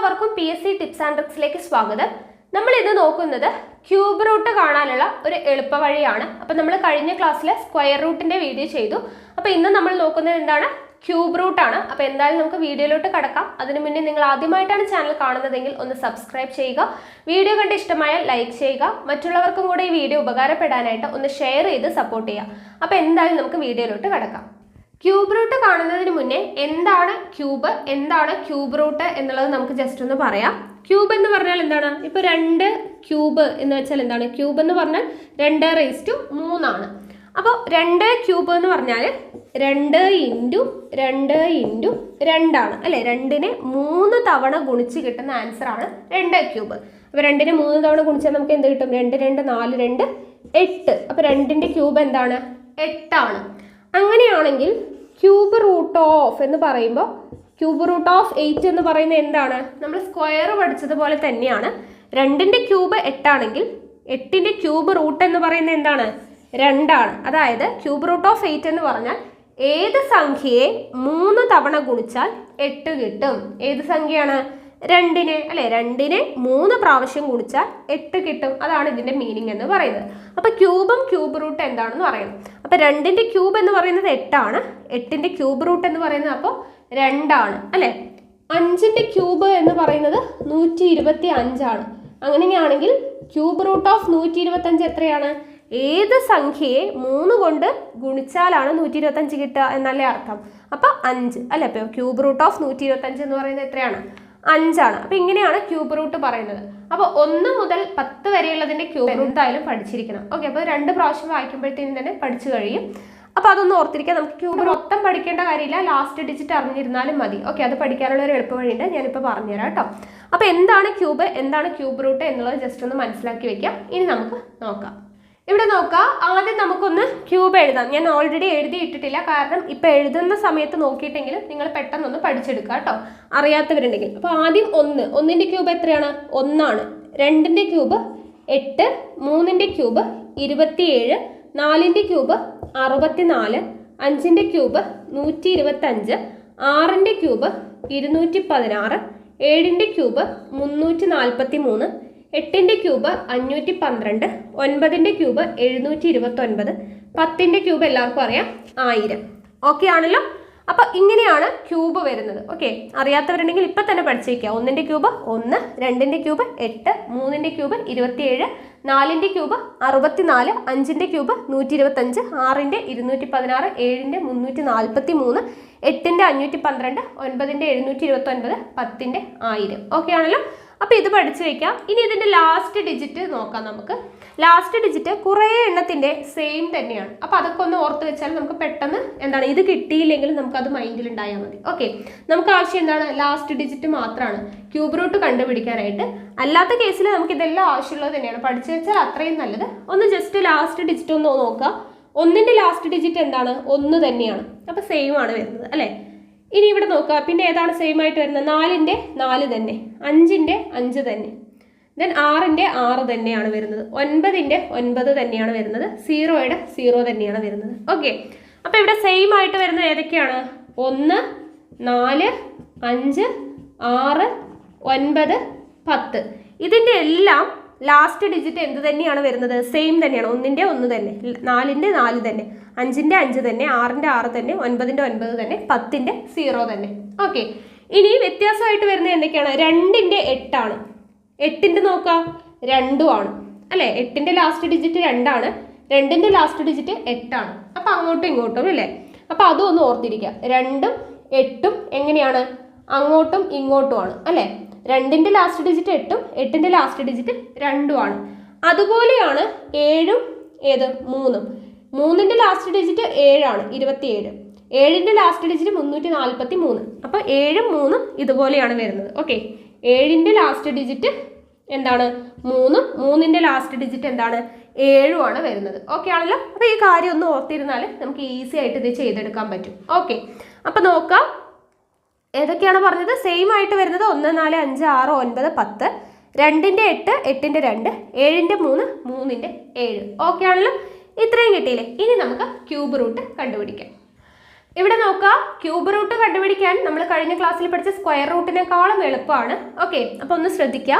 എല്ലാവർക്കും PSC tips and ട്രിക്സിലേക്ക് സ്വാഗതം. നമ്മൾ ഇന്ന് നോക്കുന്നത് ക്യൂബ് റൂട്ട് കാണാനുള്ള ഒരു എളുപ്പ വഴിയാണ്. അപ്പോൾ നമ്മൾ കഴിഞ്ഞ ക്ലാസ്സിൽ സ്ക്വയർ റൂട്ടിന്റെ വീഡിയോ ചെയ്തു. അപ്പോൾ ഇന്ന് നമ്മൾ നോക്കുന്നത് എന്താണ്? ക്യൂബ് റൂട്ട് ആണ്. അപ്പോൾ എന്തായാലും നമുക്ക് വീഡിയോയിലോട്ട് കടക്കാം. അതിനു മുന്നേ നിങ്ങൾ ആദ്യമായിട്ടാണ് ചാനൽ കാണുന്നതെങ്കിൽ ഒന്ന് സബ്സ്ക്രൈബ് ചെയ്യുക. വീഡിയോ കണ്ട് ഇഷ്ടമായാൽ ലൈക്ക് ചെയ്യുക. മറ്റുള്ളവർക്കും കൂടെ ഈ വീഡിയോ ഉപകാരപ്പെടാനായിട്ട് ഒന്ന് ഷെയർ ചെയ്ത് സപ്പോർട്ട് ചെയ്യുക. അപ്പോൾ എന്തായാലും നമുക്ക് വീഡിയോയിലോട്ട് കടക്കാം. ക്യൂബ് റൂട്ട് കാണുന്നതിന് മുന്നേ എന്താണ് ക്യൂബ്, എന്താണ് ക്യൂബ് റൂട്ട് എന്നുള്ളത് നമുക്ക് ജസ്റ്റ് ഒന്ന് പറയാം. ക്യൂബ് എന്ന് പറഞ്ഞാൽ എന്താണ്? ഇപ്പോൾ 2 ക്യൂബ് എന്ന് വെച്ചാൽ എന്താണ്? ക്യൂബ് എന്ന് പറഞ്ഞാൽ 2⁻3 ആണ്. അപ്പോൾ 2 ക്യൂബ് എന്ന് പറഞ്ഞാൽ 2 × 2 × 2 ആണ് അല്ലേ? 2നെ 3 തവണ ഗുണിച്ച് കിട്ടുന്ന ആൻസർ ആണ് 2 ക്യൂബ്. അപ്പോൾ 2നെ 3 തവണ ഗുണിച്ചാൽ നമുക്ക് എന്ത് കിട്ടും? 2 2 4 2 8. അപ്പോൾ 2ന്റെ ക്യൂബ് എന്താണ്? 8 ആണ്. അങ്ങനെയാണെങ്കിൽ ക്യൂബ് റൂട്ട് ഓഫ് എന്ന് പറയുമ്പോൾ ക്യൂബ് റൂട്ട് ഓഫ് 8 എന്ന് പറയുന്നത് എന്താണ്? നമ്മൾ സ്ക്വയർ പഠിച്ചതുപോലെ തന്നെയാണ്. 2ന്റെ ക്യൂബ് 8 ആണെങ്കിൽ 8ന്റെ ക്യൂബ് റൂട്ട് എന്ന് പറയുന്നത് എന്താണ്? 2 ആണ്. അതായത് ക്യൂബ് റൂട്ട് ഓഫ് 8 എന്ന് പറഞ്ഞാൽ ഏത് സംഖ്യയെ 3 തവണ ഗുണിച്ചാൽ 8 കിട്ടും. ഏത് സംഖ്യയാണ്? 2നെ അല്ലെ? 2നെ 3 പ്രാവശ്യം ഗുണിച്ചാൽ 8 കിട്ടും. അതാണ് ഇതിന്റെ മീനിങ് എന്ന് പറയുന്നത്. അപ്പൊ ക്യൂബും ക്യൂബ് റൂട്ട് എന്താണെന്ന് പറയണം. അപ്പൊ 2ന്റെ ക്യൂബ് എന്ന് പറയുന്നത് 8 ആണ്. 8ന്റെ ക്യൂബ് റൂട്ട് എന്ന് പറയുന്നത് അപ്പോൾ 2 ആണ് അല്ലെ? 5ന്റെ ക്യൂബ് എന്ന് പറയുന്നത് 125 ആണ്. അങ്ങനെയാണെങ്കിൽ ക്യൂബ് റൂട്ട് ഓഫ് 125 എത്രയാണ്? ഏത് സംഖ്യയെ 3 കൊണ്ട് ഗുണിച്ചാലാണ് 125 കിട്ടുക എന്നല്ലേ അർത്ഥം. അപ്പൊ 5 അല്ലെ? അപ്പോൾ ക്യൂബ് റൂട്ട് ഓഫ് 125 എന്ന് പറയുന്നത് എത്രയാണ്? 5 ആണ്. അപ്പൊ ഇങ്ങനെയാണ് ക്യൂബ് റൂട്ട് പറയുന്നത്. അപ്പോൾ 1 മുതൽ 10 വരെയുള്ളതിന്റെ ക്യൂബ് റൂട്ട് ആയാലും പഠിച്ചിരിക്കണം. ഓക്കെ, അപ്പോൾ 2 പ്രാവശ്യം വായിക്കുമ്പോഴത്തേനും തന്നെ പഠിച്ചു കഴിയും. അപ്പോൾ അതൊന്ന് ഓർത്തിരിക്കാം. നമുക്ക് ക്യൂബ് മൊത്തം പഠിക്കേണ്ട കാര്യമില്ല, ലാസ്റ്റ് ഡിജിറ്റ് അറിഞ്ഞിരുന്നാലും മതി. ഓക്കെ, അത് പഠിക്കാനുള്ള ഒരു എളുപ്പ വഴിയുണ്ട്, ഞാനിപ്പോൾ പറഞ്ഞുതരാം കേട്ടോ. അപ്പോൾ എന്താണ് ക്യൂബ്, എന്താണ് ക്യൂബ് റൂട്ട് എന്നുള്ളത് ജസ്റ്റ് ഒന്ന് മനസ്സിലാക്കി വെക്കാം. ഇനി നമുക്ക് നോക്കാം. ഇവിടെ നോക്കാം. ആദ്യം നമുക്കൊന്ന് ക്യൂബ് എഴുതാം. ഞാൻ ഓൾറെഡി എഴുതി ഇട്ടിട്ടില്ല, കാരണം ഇപ്പം എഴുതുന്ന സമയത്ത് നോക്കിയിട്ടെങ്കിലും നിങ്ങൾ പെട്ടെന്നൊന്ന് പഠിച്ചെടുക്കുക കേട്ടോ, അറിയാത്തവരുണ്ടെങ്കിൽ. അപ്പോൾ ആദ്യം 1. 1ന്റെ ക്യൂബ് എത്രയാണ്? 1 ആണ്. 2ന്റെ ക്യൂബ് 8, 3ന്റെ ക്യൂബ് 27, 4ന്റെ ക്യൂബ് 64, 5ന്റെ ക്യൂബ് 125, 6ന്റെ ക്യൂബ് 216, 7ന്റെ ക്യൂബ് 343, 8ന്റെ ക്യൂബ് 512, 9ന്റെ ക്യൂബ് 729, 10ന്റെ ക്യൂബ് എല്ലാവർക്കും അറിയാം 1000. ഓക്കെ ആണല്ലോ? അപ്പൊ ഇങ്ങനെയാണ് ക്യൂബ് വരുന്നത്. ഓക്കെ, അറിയാത്തവരുണ്ടെങ്കിൽ ഇപ്പൊ തന്നെ പഠിച്ചേക്കുക. 1ന്റെ ക്യൂബ് 1, 2ന്റെ ക്യൂബ് 8, 3ന്റെ ക്യൂബ് 27, 4ന്റെ ക്യൂബ് 64, 5ന്റെ ക്യൂബ് 125, 6ന്റെ 216, 7ന്റെ 343, 8ന്റെ 512, 9ന്റെ 729, 10ന്റെ 1000. ഓക്കെ ആണല്ലോ? അപ്പോൾ ഇത് പഠിച്ചു വെക്കാം. ഇനി ഇതിന്റെ ലാസ്റ്റ് ഡിജിറ്റ് നോക്കാം. നമുക്ക് ലാസ്റ്റ് ഡിജിറ്റ് കുറേ എണ്ണത്തിന്റെ സെയിം തന്നെയാണ്. അപ്പോൾ അതൊക്കെ ഒന്ന് ഓർത്ത് വെച്ചാൽ നമുക്ക് പെട്ടെന്ന് എന്താണ്, ഇത് കിട്ടിയില്ലെങ്കിൽ നമുക്ക് അത് മൈൻഡിൽ ഉണ്ടായാൽ മതി. ഓക്കെ, നമുക്ക് ആവശ്യം എന്താണ്? ലാസ്റ്റ് ഡിജിറ്റ് മാത്രമാണ് ക്യൂബ് റൂട്ട് കണ്ടുപിടിക്കാനായിട്ട്. അല്ലാത്ത കേസിൽ നമുക്ക് ഇതെല്ലാം ആവശ്യമുള്ളത് തന്നെയാണ്. പഠിച്ചു വെച്ചാൽ അത്രയും നല്ലത്. ഒന്ന് ജസ്റ്റ് ലാസ്റ്റ് ഡിജിറ്റ് ഒന്ന് നോക്കുക. 1ന്റെ ലാസ്റ്റ് ഡിജിറ്റ് എന്താണ്? 1 തന്നെയാണ്. അപ്പോൾ സെയിം ആണ് വരുന്നത് അല്ലേ? ഇനി ഇവിടെ നോക്കുക. പിന്നെ ഏതാണ് സെയിം ആയിട്ട് വരുന്നത്? 4ന്റെ 4 തന്നെ, 5ന്റെ 5 തന്നെ, ദെൻ 6ന്റെ 6 തന്നെയാണ് വരുന്നത്, 9ന്റെ 9 തന്നെയാണ് വരുന്നത്, 0യുടെ 0 തന്നെയാണ് വരുന്നത്. ഓക്കെ, അപ്പോൾ ഇവിടെ സെയിം ആയിട്ട് വരുന്നത് ഏതൊക്കെയാണ്? 1, 4, 5, 6, 9, 10. ഇതിൻ്റെ എല്ലാം ലാസ്റ്റ് ഡിജിറ്റ് എന്ത് തന്നെയാണ് വരുന്നത്? സെയിം തന്നെയാണ്. 1ന്റെ 1 തന്നെ, 4ന്റെ 4 തന്നെ, 5ന്റെ 5 തന്നെ, 6ന്റെ 6 തന്നെ, 9ന്റെ 9 തന്നെ, 10ന്റെ 0 തന്നെ. ഓക്കെ, ഇനി വ്യത്യാസമായിട്ട് വരുന്നത് എന്തൊക്കെയാണ്? 2ന്റെ 8 ആണ്. 8ന്റെ നോക്കാം, 2 ആണ് അല്ലേ? 8ന്റെ ലാസ്റ്റ് ഡിജിറ്റ് 2 ആണ്, 2ന്റെ ലാസ്റ്റ് ഡിജിറ്റ് 8 ആണ്. അപ്പം അങ്ങോട്ടും ഇങ്ങോട്ടും അല്ലേ? അപ്പം അതും ഒന്ന് ഓർത്തിരിക്കുക. 2ഉം 8ഉം എങ്ങനെയാണ്? അങ്ങോട്ടും ഇങ്ങോട്ടും ആണ് അല്ലേ? 2ന്റെ ലാസ്റ്റ് ഡിജിറ്റ് 8ഉം 8ന്റെ ലാസ്റ്റ് ഡിജിറ്റ് 2ഉം ആണ്. അതുപോലെയാണ് 7ഉം ഏത്? 3ഉം. 3ന്റെ ലാസ്റ്റ് ഡിജിറ്റ് 7 ആണ്, 27. 7ന്റെ ലാസ്റ്റ് ഡിജിറ്റ് 343. അപ്പോൾ 7ഉം 3ഉം ഇതുപോലെയാണ് വരുന്നത്. ഓക്കെ, 7ന്റെ ലാസ്റ്റ് ഡിജിറ്റ് എന്താണ്? 3ഉം 3ന്റെ ലാസ്റ്റ് ഡിജിറ്റ് എന്താണ്? 7ഉം ആണ് വരുന്നത്. ഓക്കെ ആണല്ലോ? അപ്പോൾ ഈ കാര്യം ഒന്ന് ഓർത്തിരുന്നാൽ നമുക്ക് ഈസി ആയിട്ട് ഇത് ചെയ്തെടുക്കാൻ പറ്റും. ഓക്കെ, അപ്പോൾ നോക്കാം ഏതൊക്കെയാണ് പറഞ്ഞത്. സെയിം ആയിട്ട് വരുന്നത് 1, 4, 5, 6, 9, 10, 2ന്റെ 8, 8ന്റെ 2, 7ന്റെ 3, 3ന്റെ 7. ഓക്കെ ആണല്ലോ? ഇത്രയും കിട്ടിയില്ലേ? ഇനി നമുക്ക് ക്യൂബ് റൂട്ട് കണ്ടുപിടിക്കാം. ഇവിടെ നോക്കുക, ക്യൂബ് റൂട്ട് കണ്ടുപിടിക്കാൻ നമ്മൾ കഴിഞ്ഞ ക്ലാസ്സിൽ പഠിച്ച സ്ക്വയർ റൂട്ടിനേക്കാളും എളുപ്പമാണ്. ഓക്കെ, അപ്പോൾ ഒന്ന് ശ്രദ്ധിക്കുക.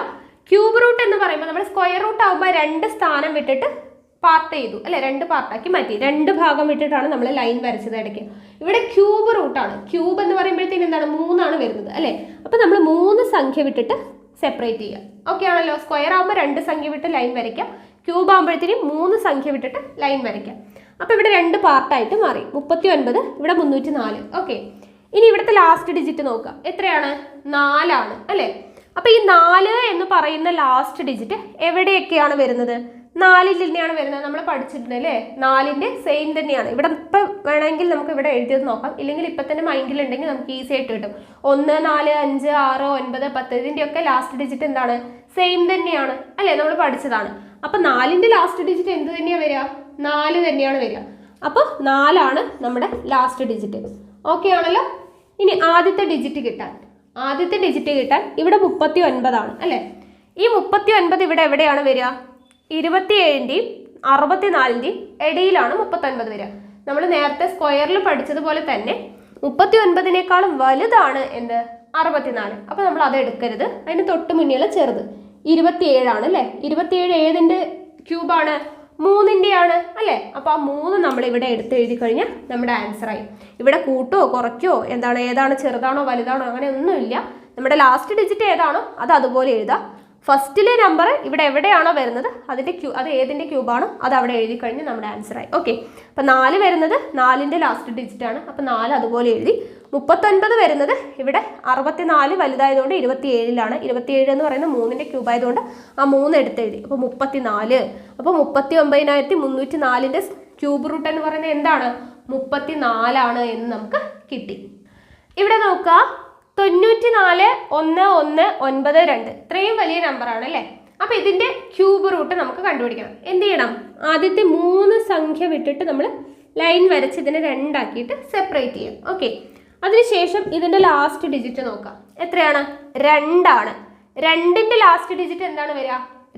ക്യൂബ് റൂട്ട് എന്ന് പറയുമ്പോൾ നമ്മൾ സ്ക്വയർ റൂട്ട് ആകുമ്പോൾ 2 സ്ഥാനം വിട്ടിട്ട് പാർട്ട് ചെയ്തു അല്ലെ, 2 പാർട്ടാക്കി മാറ്റി, 2 ഭാഗം വിട്ടിട്ടാണ് നമ്മൾ ലൈൻ വരച്ചത് ഇടയ്ക്ക്. ഇവിടെ ക്യൂബ് റൂട്ടാണ്. ക്യൂബ് എന്ന് പറയുമ്പോഴത്തേക്ക് എന്താണ്, 3 വരുന്നത് അല്ലെ. അപ്പോൾ നമ്മൾ 3 സംഖ്യ വിട്ടിട്ട് സെപ്പറേറ്റ് ചെയ്യുക. ഓക്കെ ആണല്ലോ. സ്ക്വയർ ആകുമ്പോൾ 2 സംഖ്യ വിട്ട് ലൈൻ വരയ്ക്കാം, ക്യൂബ് ആകുമ്പോഴത്തേനും 3 സംഖ്യ വിട്ടിട്ട് ലൈൻ വരയ്ക്കാം. അപ്പോൾ ഇവിടെ 2 പാർട്ടായിട്ട് മാറി. 39, ഇവിടെ 304. ഓക്കെ, ഇനി ഇവിടുത്തെ ലാസ്റ്റ് ഡിജിറ്റ് നോക്കുക, എത്രയാണ്, 4 ആണ് അല്ലേ. അപ്പോൾ ഈ 4 എന്ന് പറയുന്ന ലാസ്റ്റ് ഡിജിറ്റ് എവിടെയൊക്കെയാണ് വരുന്നത്, 4 തന്നെയാണ് വരുന്നത്. നമ്മൾ പഠിച്ചിട്ടുണ്ട് അല്ലേ, 4ന്റെ സെയിം തന്നെയാണ്. ഇവിടെ ഇപ്പം വേണമെങ്കിൽ നമുക്ക് ഇവിടെ എഴുതിയത് നോക്കാം, ഇല്ലെങ്കിൽ ഇപ്പം തന്നെ മൈൻഡിലുണ്ടെങ്കിൽ നമുക്ക് ഈസി ആയിട്ട് കിട്ടും. 1, 4, 5, 6, 9, 10 ഇതിൻ്റെയൊക്കെ ലാസ്റ്റ് ഡിജിറ്റ് എന്താണ്, സെയിം തന്നെയാണ് അല്ലേ, നമ്മൾ പഠിച്ചതാണ്. അപ്പം 4ന്റെ ലാസ്റ്റ് ഡിജിറ്റ് എന്ത് തന്നെയാണ് വരിക, 4 തന്നെയാണ് വരിക. അപ്പോൾ 4 നമ്മുടെ ലാസ്റ്റ് ഡിജിറ്റ്. ഓക്കെ ആണല്ലോ. ഇനി ആദ്യത്തെ ഡിജിറ്റ് കിട്ടാൻ ഇവിടെ 39 അല്ലേ. ഈ 39 ഇവിടെ എവിടെയാണ് വരിക, 27ന്റെയും 64ന്റെയും ഇടയിലാണ് 39 വരിക. നമ്മൾ നേരത്തെ സ്ക്വയറിൽ പഠിച്ചതുപോലെ തന്നെ 39നേക്കാളും വലുതാണ് എന്ത്, 64. അപ്പോൾ നമ്മൾ അത് എടുക്കരുത്, അതിന് തൊട്ട് മുന്നിലുള്ള ചെറുത് 27 അല്ലേ. 27 ഏതിൻ്റെ ക്യൂബാണ്, 3ൻ്റെയാണ് അല്ലേ. അപ്പോൾ ആ 3 നമ്മൾ ഇവിടെ എടുത്ത് എഴുതി കഴിഞ്ഞാൽ നമ്മുടെ ആൻസറായി. ഇവിടെ കൂട്ടോ കുറയ്ക്കോ ഏതാണ് ചെറുതാണോ വലുതാണോ അങ്ങനെ ഒന്നുമില്ല. നമ്മുടെ ലാസ്റ്റ് ഡിജിറ്റ് ഏതാണോ അത് അതുപോലെ എഴുതാം. ഫസ്റ്റിലെ നമ്പർ ഇവിടെ എവിടെയാണോ വരുന്നത് അത് ഏതിൻ്റെ ക്യൂബാണോ അത് അവിടെ എഴുതി കഴിഞ്ഞാൽ നമ്മുടെ ആൻസറായി. ഓക്കെ, അപ്പം 4 വരുന്നത് 4ൻ്റെ ലാസ്റ്റ് ഡിജിറ്റ് ആണ്. അപ്പം 4 അതുപോലെ എഴുതി. 39 വരുന്നത് ഇവിടെ 64 വലുതായതുകൊണ്ട് 27ലാണ്. 27 എന്ന് പറയുന്നത് 3ൻ്റെ ക്യൂബ് ആയതുകൊണ്ട് ആ 3 എടുത്തെഴുതി. അപ്പോൾ 34. അപ്പോൾ 39,304ൻ്റെ ക്യൂബ് റൂട്ട് എന്ന് പറയുന്നത് എന്താണ്, 34 എന്ന് നമുക്ക് കിട്ടി. ഇവിടെ നോക്കുക, 94,1192 ഇത്രയും വലിയ നമ്പറാണ് അല്ലേ. അപ്പോൾ ഇതിൻ്റെ ക്യൂബ് റൂട്ട് നമുക്ക് കണ്ടുപിടിക്കണം. എന്ത് ചെയ്യണം, ആദ്യത്തെ 3 സംഖ്യ വിട്ടിട്ട് നമ്മൾ ലൈൻ വരച്ച് ഇതിനെ 2 ആക്കിയിട്ട് സെപ്പറേറ്റ് ചെയ്യാം. ഓക്കെ, അതിനുശേഷം ഇതിൻ്റെ ലാസ്റ്റ് ഡിജിറ്റ് നോക്കാം, എത്രയാണ്, 2 ആണ്. 2ൻ്റെ ലാസ്റ്റ് ഡിജിറ്റ് എന്താണ് വരിക,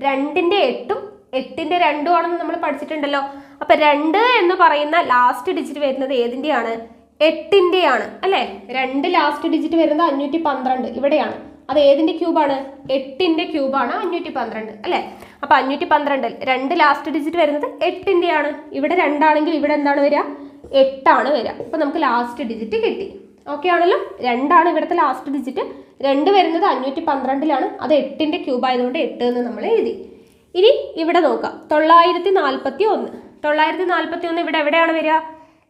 2ൻ്റെ 8ഉം 8ൻ്റെ 2ഉം ആണെന്ന് നമ്മൾ പഠിച്ചിട്ടുണ്ടല്ലോ. അപ്പം 2 എന്ന് പറയുന്ന ലാസ്റ്റ് ഡിജിറ്റ് വരുന്നത് ഏതിൻ്റെയാണ്, 8ൻ്റെയാണ് അല്ലേ. 2 ലാസ്റ്റ് ഡിജിറ്റ് വരുന്നത് 512 ഇവിടെയാണ്. അത് ഏതിൻ്റെ ക്യൂബാണ്, 8ൻ്റെ ക്യൂബാണ് 512 അല്ലേ. അപ്പോൾ 512 2 ലാസ്റ്റ് ഡിജിറ്റ് വരുന്നത് 8ൻ്റെയാണ്. ഇവിടെ 2 ആണെങ്കിൽ ഇവിടെ എന്താണ് വരിക, 8 വരിക. അപ്പോൾ നമുക്ക് ലാസ്റ്റ് ഡിജിറ്റ് കിട്ടി. ഓക്കെ ആണല്ലോ. 2 ഇവിടുത്തെ ലാസ്റ്റ് ഡിജിറ്റ്. 2 വരുന്നത് 512ലാണ്. അത് 8ൻ്റെ ക്യൂബ് ആയതുകൊണ്ട് 8 എന്ന് നമ്മൾ എഴുതി. ഇനി ഇവിടെ നോക്കാം, 941 ഇവിടെ എവിടെയാണ് വരിക,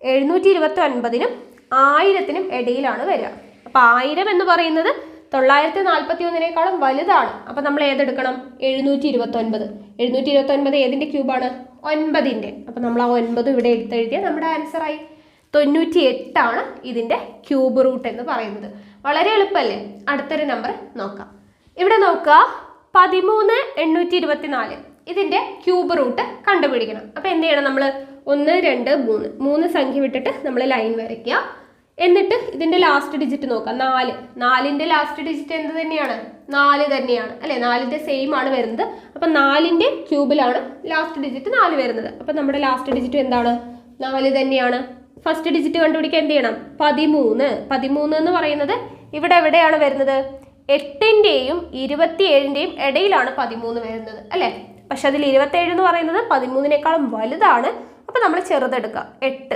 729നും 1000നും ഇടയിലാണ് വരിക. അപ്പോൾ 1000 എന്ന് പറയുന്നത് 941നേക്കാളും വലുതാണ്. അപ്പം നമ്മൾ ഏതെടുക്കണം, 729 ഏതിൻ്റെ ക്യൂബാണ്, 9ൻ്റെ. അപ്പം നമ്മൾ ആ 9 ഇവിടെ എടുത്തെഴുതിയാൽ നമ്മുടെ ആൻസറായി. 98 ഇതിൻ്റെ ക്യൂബ് റൂട്ട് എന്ന് പറയുന്നത്. വളരെ എളുപ്പമല്ലേ. അടുത്തൊരു നമ്പർ നോക്കാം. ഇവിടെ നോക്കുക, 13,824 ഇതിൻ്റെ ക്യൂബ് റൂട്ട് കണ്ടുപിടിക്കണം. അപ്പോൾ എന്ത് ചെയ്യണം, നമ്മൾ 1, 2, 3 സംഖ്യ വിട്ടിട്ട് നമ്മൾ ലൈൻ വരയ്ക്കുക. എന്നിട്ട് ഇതിൻ്റെ ലാസ്റ്റ് ഡിജിറ്റ് നോക്കാം, 4. 4ൻ്റെ ലാസ്റ്റ് ഡിജിറ്റ് എന്ത് തന്നെയാണ്, 4 തന്നെയാണ് അല്ലേ. 4ൻ്റെ സെയിം ആണ് വരുന്നത്. അപ്പം 4ൻ്റെ ക്യൂബിലാണ് ലാസ്റ്റ് ഡിജിറ്റ് 4 വരുന്നത്. അപ്പം നമ്മുടെ ലാസ്റ്റ് ഡിജിറ്റ് എന്താണ്, 4 തന്നെയാണ്. ഫസ്റ്റ് ഡിജിറ്റ് കണ്ടുപിടിക്കാൻ എന്ത് ചെയ്യണം, 13 എന്ന് പറയുന്നത് ഇവിടെ എവിടെയാണ് വരുന്നത്, 8ൻ്റെയും 27ൻ്റെയും ഇടയിലാണ് 13 വരുന്നത് അല്ലേ. പക്ഷെ അതിൽ 27 എന്ന് പറയുന്നത് 13നേക്കാളും വലുതാണ്. അപ്പോൾ നമ്മൾ ചെറുതെടുക്കുക, 8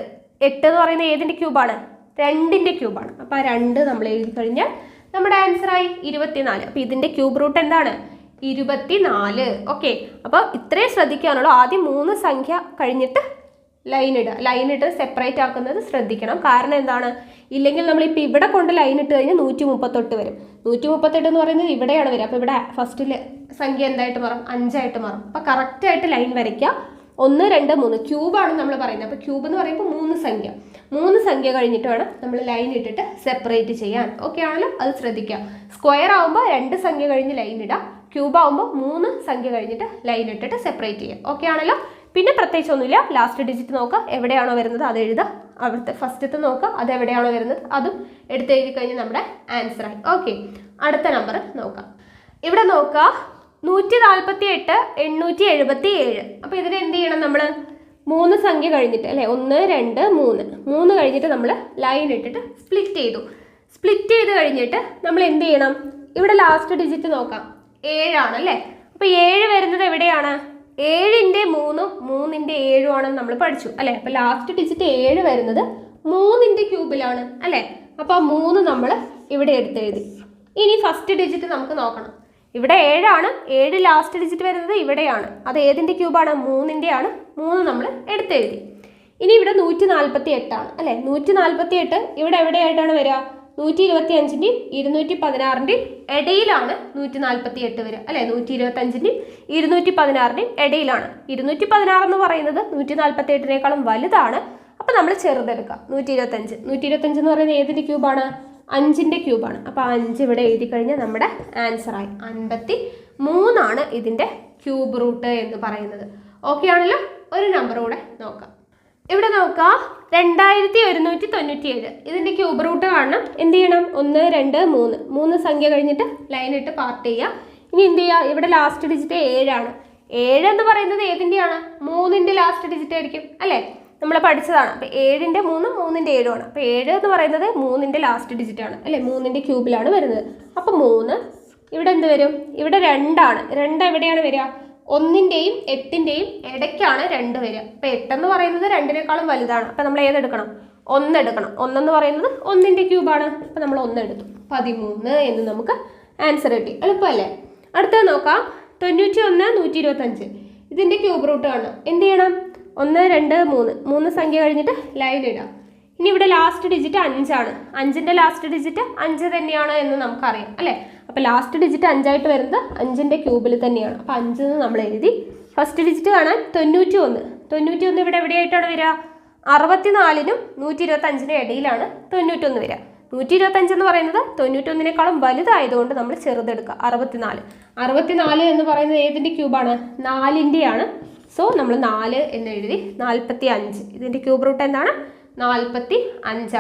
എന്ന് പറയുന്നത് ഏതിൻ്റെ ക്യൂബാണ്, 2ൻ്റെ ക്യൂബാണ്. അപ്പോൾ ആ 2 നമ്മൾ എഴുതി കഴിഞ്ഞാൽ നമ്മുടെ ആൻസറായി 24. അപ്പോൾ ഇതിൻ്റെ ക്യൂബ് റൂട്ട് എന്താണ്, 24. ഓക്കെ, അപ്പോൾ ഇത്രയും ശ്രദ്ധിക്കാനുള്ളൂ. ആദ്യം 3 സംഖ്യ കഴിഞ്ഞിട്ട് ലൈൻ ഇട്ട് സെപ്പറേറ്റ് ആക്കുന്നത് ശ്രദ്ധിക്കണം. കാരണം എന്താണ്, ഇല്ലെങ്കിൽ നമ്മളിപ്പോൾ ഇവിടെ കൊണ്ട് ലൈൻ ഇട്ട് കഴിഞ്ഞാൽ 138 വരും. 138 എന്ന് പറയുന്നത് ഇവിടെയാണ് വരിക. അപ്പോൾ ഇവിടെ ഫസ്റ്റിൽ സംഖ്യ എന്തായിട്ട് മാറും, 5 ആയിട്ട് മാറും. അപ്പോൾ കറക്റ്റായിട്ട് ലൈൻ വരയ്ക്കുക. 1, 2, 3 ക്യൂബാണ് നമ്മൾ പറയുന്നത്. അപ്പോൾ ക്യൂബ് എന്ന് പറയുമ്പോൾ 3 സംഖ്യ കഴിഞ്ഞിട്ട് വേണം നമ്മൾ ലൈൻ ഇട്ടിട്ട് സെപ്പറേറ്റ് ചെയ്യാൻ. ഓക്കെ ആണല്ലോ, അത് ശ്രദ്ധിക്കുക. സ്ക്വയർ ആകുമ്പോൾ 2 സംഖ്യ കഴിഞ്ഞ് ലൈൻ ഇടാം. ക്യൂബ് ആകുമ്പോൾ 3 സംഖ്യ കഴിഞ്ഞിട്ട് ലൈൻ ഇട്ടിട്ട് സെപ്പറേറ്റ് ചെയ്യാം. ഓക്കെ ആണല്ലോ. പിന്നെ പ്രത്യേകിച്ച് ഒന്നുമില്ല. ലാസ്റ്റ് ഡിജിറ്റ് നോക്കുക, എവിടെയാണോ വരുന്നത് അത് എഴുതുക. അവിടുത്തെ ഫസ്റ്റത്തെ നോക്കുക, അത് എവിടെയാണോ വരുന്നത് അതും എടുത്തെഴുതി കഴിഞ്ഞ് നമ്മുടെ ആൻസറായി. ഓക്കെ, അടുത്ത നമ്പർ നോക്കാം. ഇവിടെ നോക്കുക, 148,877. അപ്പോൾ ഇതിന് എന്ത് ചെയ്യണം, നമ്മൾ മൂന്ന് സംഖ്യ കഴിഞ്ഞിട്ട് അല്ലേ 1 2 3 3 കഴിഞ്ഞിട്ട് നമ്മൾ ലൈൻ ഇട്ടിട്ട് സ്പ്ലിറ്റ് ചെയ്തു. സ്പ്ലിറ്റ് ചെയ്ത് കഴിഞ്ഞിട്ട് നമ്മൾ എന്ത് ചെയ്യണം? ഇവിടെ ലാസ്റ്റ് ഡിജിറ്റ് നോക്കാം, 7 ആണ് അല്ലേ. അപ്പോൾ 7 വരുന്നത് എവിടെയാണ്? 7ന്റെ 3 3ന്റെ 7 ആണെന്ന് നമ്മൾ പഠിച്ചു അല്ലേ. അപ്പോൾ ലാസ്റ്റ് ഡിജിറ്റ് 7 വരുന്നത് 3ന്റെ ക്യൂബിലാണ് അല്ലേ. അപ്പോൾ 3 നമ്മൾ ഇവിടെ എടുത്തെഴുതി. ഇനി ഫസ്റ്റ് ഡിജിറ്റ് നമുക്ക് നോക്കണം. ഇവിടെ 7 ആണ്, 7 ലാസ്റ്റ് ഡിജിറ്റ് വരുന്നത് ഇവിടെയാണ്. അത് ഏതിൻ്റെ ക്യൂബാണ്? 3ന്റെ ആണ്. 3 നമ്മൾ എടുത്തെഴുതി. ഇനി ഇവിടെ 148 ആണ് അല്ലേ. 148 ഇവിടെ എവിടെയായിട്ടാണ് വരിക? 125ൻ്റെയും 216ൻ്റെയും ഇടയിലാണ് 148 വരിക അല്ലേ. 125ൻ്റെയും 216ൻ്റെയും ഇടയിലാണ്. 216 എന്ന് പറയുന്നത് 148നേക്കാളും വലുതാണ്. അപ്പം നമ്മൾ ചെറുതെടുക്കുക. 125 എന്ന് പറയുന്നത് ഏതിൻ്റെ ക്യൂബാണ്? 5ൻ്റെ ക്യൂബാണ്. അപ്പോൾ 5 ഇവിടെ എഴുതി കഴിഞ്ഞാൽ നമ്മുടെ ആൻസറായി. 53 ഇതിൻ്റെ ക്യൂബ് റൂട്ട് എന്ന് പറയുന്നത്. ഓക്കെ ആണല്ലോ. ഒരു നമ്പർ കൂടെ നോക്കാം. ഇവിടെ നോക്കാം, 2197 ഇതിൻ്റെ ക്യൂബ് റൂട്ട് കാണണം. എന്ത് ചെയ്യണം? 1 2 3 3 സംഖ്യ കഴിഞ്ഞിട്ട് ലൈൻ ഇട്ട് പാർട്ട് ചെയ്യുക. ഇനി എന്ത് ചെയ്യുക? ഇവിടെ ലാസ്റ്റ് ഡിജിറ്റ് 7 ആണ്. 7 എന്ന് പറയുന്നത് ഏതിൻ്റെയാണ്? 3ൻ്റെ ലാസ്റ്റ് ഡിജിറ്റ് ആയിരിക്കും അല്ലേ. നമ്മൾ പഠിച്ചതാണ്. അപ്പോൾ 7ൻ്റെ 3 3ൻ്റെ 7 ആണ്. അപ്പോൾ 7 എന്ന് പറയുന്നത് 3ൻ്റെ ലാസ്റ്റ് ഡിജിറ്റ് ആണ് അല്ലേ. 3ൻ്റെ ക്യൂബിലാണ് വരുന്നത്. അപ്പോൾ 3 ഇവിടെ എന്ത് വരും? ഇവിടെ 2 ആണ്. 2 എവിടെയാണ് വരിക? 1ൻ്റെയും 8ൻ്റെയും ഇടയ്ക്കാണ് 2 വരിക. അപ്പോൾ 8 എന്ന് പറയുന്നത് 2നേക്കാളും വലുതാണ്. അപ്പോൾ നമ്മൾ ഏതെടുക്കണം? 1 എടുക്കണം. 1 എന്ന് പറയുന്നത് 1ൻ്റെ ക്യൂബാണ്. അപ്പോൾ നമ്മൾ 1 എടുത്തു. 13 എന്ന് നമുക്ക് ആൻസർ കിട്ടി. എളുപ്പമല്ലേ? അടുത്തത് നോക്കാം, 91 125 ഇതിൻ്റെ ക്യൂബ് റൂട്ട് കാണണം. എന്ത് ചെയ്യണം? 1 2 3 3 സംഖ്യ കഴിഞ്ഞിട്ട് ലൈൻ ഇടാം. ഇനി ഇവിടെ ലാസ്റ്റ് ഡിജിറ്റ് 5 ആണ്. 5ൻ്റെ ലാസ്റ്റ് ഡിജിറ്റ് 5 തന്നെയാണ് എന്ന് നമുക്കറിയാം അല്ലേ. അപ്പോൾ ലാസ്റ്റ് ഡിജിറ്റ് 5 ആയിട്ട് വരുന്നത് 5ൻ്റെ ക്യൂബിൽ തന്നെയാണ്. അപ്പോൾ 5 എന്ന് നമ്മൾ എഴുതി. ഫസ്റ്റ് ഡിജിറ്റ് കാണാൻ 91 ഇവിടെ എവിടെയായിട്ടാണ് വരിക? 64നും 125നും ഇടയിലാണ് 91 വരിക. 125 എന്ന് പറയുന്നത് 91നേക്കാളും വലുതായതുകൊണ്ട് നമ്മൾ ചെറുതെടുക്കുക. 64 എന്ന് പറയുന്നത് ഏതിൻ്റെ ക്യൂബാണ്? 4ൻ്റെയാണ്. സോ നമ്മൾ 4 എന്ന് എഴുതി. 45 ഇതിൻ്റെ ക്യൂബ് റൂട്ട് എന്താണ്? 45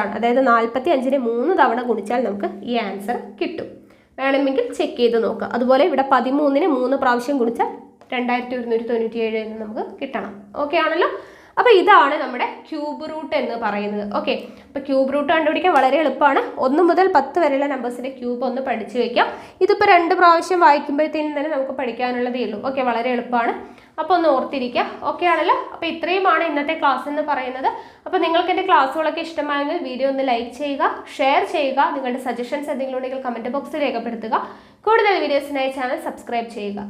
ആണ്. അതായത് 45നെ 3 തവണ ഗുണിച്ചാൽ നമുക്ക് ഈ ആൻസർ കിട്ടും. വേണമെങ്കിൽ ചെക്ക് ചെയ്ത് നോക്കുക. അതുപോലെ ഇവിടെ 13നെ 3 പ്രാവശ്യം ഗുണിച്ചാൽ 2197 എന്ന് നമുക്ക് കിട്ടണം. ഓക്കെ ആണല്ലോ. അപ്പോൾ ഇതാണ് നമ്മുടെ ക്യൂബ് റൂട്ട് എന്ന് പറയുന്നത്. ഓക്കെ, അപ്പോൾ ക്യൂബ് റൂട്ട് കണ്ടുപിടിക്കാൻ വളരെ എളുപ്പമാണ്. 1 മുതൽ 10 വരെയുള്ള നമ്പേഴ്സിൻ്റെ ക്യൂബ് ഒന്ന് പഠിച്ചു വയ്ക്കാം. ഇതിപ്പോൾ 2 പ്രാവശ്യം വായിക്കുമ്പോഴത്തേനും തന്നെ നമുക്ക് പഠിക്കാനുള്ളതേ ഉള്ളൂ. ഓക്കെ, വളരെ എളുപ്പമാണ്. അപ്പോൾ ഒന്ന് ഓർത്തിരിക്കുക. ഓക്കെ ആണല്ലോ. അപ്പോൾ ഇത്രയുമാണ് ഇന്നത്തെ ക്ലാസ് എന്ന് പറയുന്നത്. അപ്പോൾ നിങ്ങൾക്ക് എൻ്റെ ക്ലാസ്സുകളൊക്കെ ഇഷ്ടമായെങ്കിൽ വീഡിയോ ഒന്ന് ലൈക്ക് ചെയ്യുക, ഷെയർ ചെയ്യുക. നിങ്ങളുടെ സജഷൻസ് എന്തെങ്കിലും ഉണ്ടെങ്കിൽ കമൻറ്റ് ബോക്സിൽ രേഖപ്പെടുത്തുക. കൂടുതൽ വീഡിയോസിനായി ചാനൽ സബ്സ്ക്രൈബ് ചെയ്യുക.